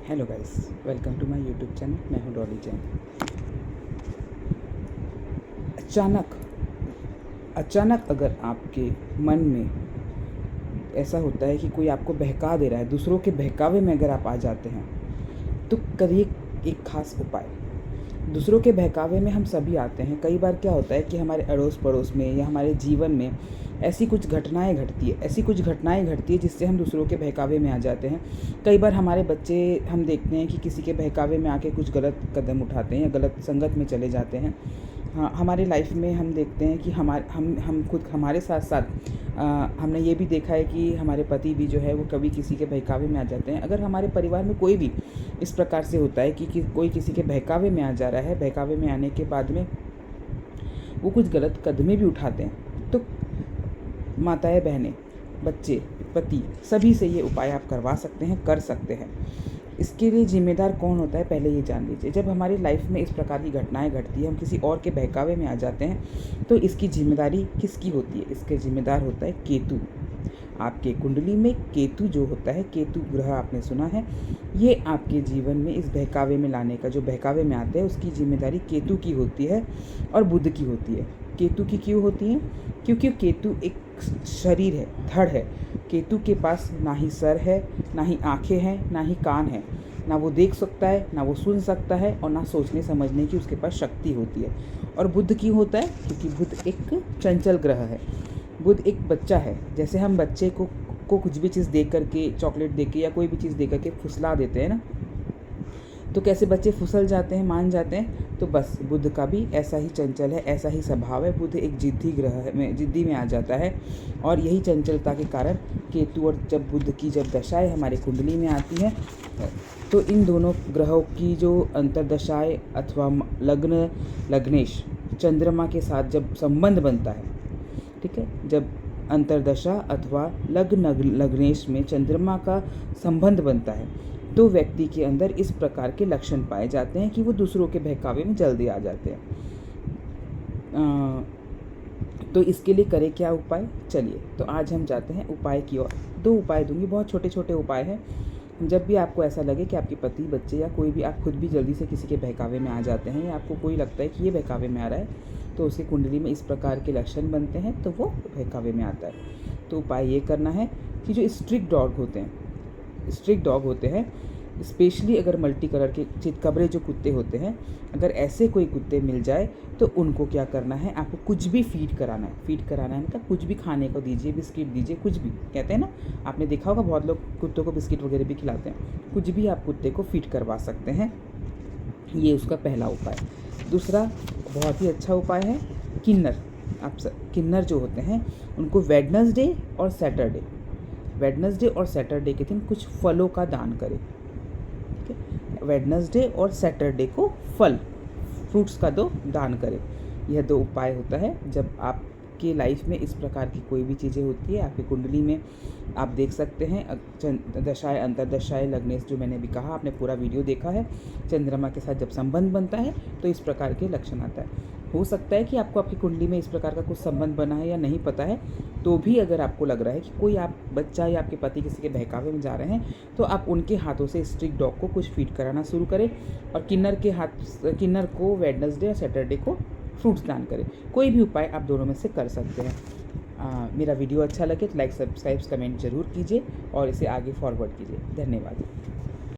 Hello guys, welcome to my YouTube channel. मैं हूं डॉली जैन। अचानक अचानक अगर आपके मन में ऐसा होता है कि कोई आपको बहका दे रहा है, दूसरों के बहकावे में अगर आप आ जाते हैं, तो करिए एक खास उपाय। दूसरों के बहकावे में हम सभी आते हैं। कई बार क्या होता है कि हमारे अड़ोस पड़ोस में या हमारे जीवन में ऐसी कुछ घटनाएं घटती है जिससे हम दूसरों के बहकावे में आ जाते हैं। कई बार हमारे बच्चे, हम देखते हैं कि किसी के बहकावे में आके कुछ गलत कदम उठाते हैं या गलत संगत में चले जाते हैं। हाँ, हमारे लाइफ में हम देखते हैं कि हम खुद हमारे साथ साथ हमने ये भी देखा है कि हमारे पति भी जो है वो कभी किसी के बहकावे में आ जाते हैं। अगर हमारे परिवार में कोई भी इस प्रकार से होता है कि कोई किसी के बहकावे में आ जा रहा है, बहकावे में आने के बाद में वो कुछ गलत कदमें भी उठाते हैं, तो माताएं, बहनें, बच्चे, पति, सभी से ये उपाय आप करवा सकते हैं, कर सकते हैं। इसके लिए जिम्मेदार कौन होता है, पहले ये जान लीजिए। जब हमारी लाइफ में इस प्रकार की घटनाएं घटती है, हम किसी और के बहकावे में आ जाते हैं, तो इसकी जिम्मेदारी किसकी होती है? इसके जिम्मेदार होता है केतु। आपके कुंडली में केतु जो होता है, केतु ग्रह आपने सुना है, ये आपके जीवन में इस बहकावे में लाने का, जो बहकावे में आते हैं उसकी जिम्मेदारी केतु की होती है और बुध की होती है। केतु की क्यों होती है? क्योंकि केतु एक शरीर है, धड़ है। केतु के पास ना ही सर है, ना ही आँखें हैं, ना ही कान है। ना वो देख सकता है, ना वो सुन सकता है, और ना सोचने समझने की उसके पास शक्ति होती है। और बुध क्यों होता है? क्योंकि बुध एक चंचल ग्रह है। बुध एक बच्चा है। जैसे हम बच्चे को कुछ भी चीज़ दे करके, चॉकलेट दे के या कोई भी चीज़ दे करके फुसला देते हैं ना, तो कैसे बच्चे फिसल जाते हैं, मान जाते हैं। तो बस बुध का भी ऐसा ही चंचल है, ऐसा ही स्वभाव है। बुध एक जिद्दी ग्रह में, जिद्दी में आ जाता है, और यही चंचलता के कारण केतु और जब बुध की जब दशाएं हमारे कुंडली में आती हैं, तो इन दोनों ग्रहों की जो अंतर्दशाएं अथवा लग्नेश चंद्रमा के साथ जब संबंध बनता है, ठीक है, जब अंतर्दशा अथवा लग्नेश में चंद्रमा का संबंध बनता है, तो व्यक्ति के अंदर इस प्रकार के लक्षण पाए जाते हैं कि वो दूसरों के बहकावे में जल्दी आ जाते हैं। तो इसके लिए करें क्या उपाय? चलिए, तो आज हम जाते हैं उपाय की ओर। 2 उपाय दूंगी, बहुत छोटे छोटे उपाय हैं। जब भी आपको ऐसा लगे कि आपके पति, बच्चे या कोई भी, आप खुद भी जल्दी से किसी के बहकावे में आ जाते हैं, या आपको कोई लगता है कि ये बहकावे में आ रहा है, तो उसकी कुंडली में इस प्रकार के लक्षण बनते हैं, तो वो बहकावे में आता है। तो उपाय ये करना है कि जो स्ट्रिक्ट डॉग होते हैं, स्पेशली अगर मल्टी कलर के चितकबरे जो कुत्ते होते हैं, अगर ऐसे कोई कुत्ते मिल जाए, तो उनको क्या करना है, आपको कुछ भी फीड कराना है। मतलब कुछ भी खाने को दीजिए, बिस्किट दीजिए, कुछ भी, कहते हैं ना, आपने देखा होगा बहुत लोग कुत्तों को बिस्किट वगैरह भी खिलाते हैं। कुछ भी आप कुत्ते को फीड करवा सकते हैं। ये उसका पहला उपाय। दूसरा बहुत ही अच्छा उपाय है, किन्नर जो होते हैं, उनको वेडनेसडे और सैटरडे के दिन कुछ फलों का दान करें। ठीक है, वेडनेसडे और सैटरडे को फ्रूट्स का दान करें। यह 2 उपाय होता है जब आपके लाइफ में इस प्रकार की कोई भी चीज़ें होती है। आपकी कुंडली में आप देख सकते हैं दशाएं, अंतर्दशाएं, लग्नेश, जो मैंने भी कहा, आपने पूरा वीडियो देखा है। चंद्रमा के साथ जब संबंध बनता है, तो इस प्रकार के लक्षण आता है। हो सकता है कि आपको आपकी कुंडली में इस प्रकार का कुछ संबंध बना है या नहीं पता है, तो भी अगर आपको लग रहा है कि कोई आप बच्चा या आपके पति किसी के बहकावे में जा रहे हैं, तो आप उनके हाथों से स्ट्रिक्ट डॉग को कुछ फीड कराना शुरू करें, और किन्नर को वेडनेसडे या सैटरडे को फ्रूट्स दान करें। कोई भी उपाय आप दोनों में से कर सकते हैं। मेरा वीडियो अच्छा लगे तो लाइक, सब्सक्राइब, कमेंट जरूर कीजिए और इसे आगे फॉरवर्ड कीजिए। धन्यवाद।